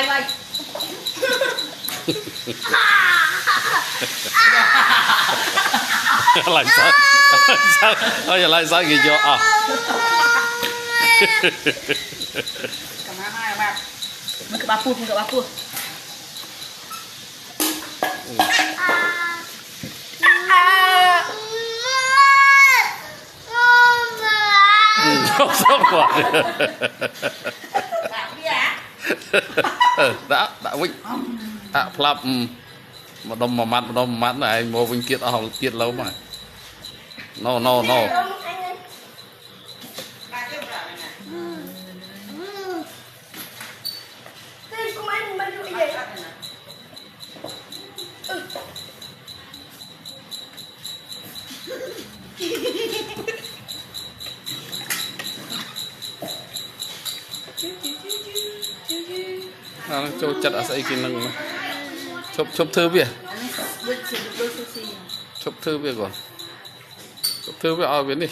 vậy lại sao lại sao gì cho à cảm ơn hai bạn mấy cái ba phu không sao quả đã vinh đã flap một đom mắt này mua vinh kiệt ở hồng kiệt lâu mà no cho chặt ở đây kia nâng chụp thư bia chụp thư bia còn chụp thư bia ở bên đi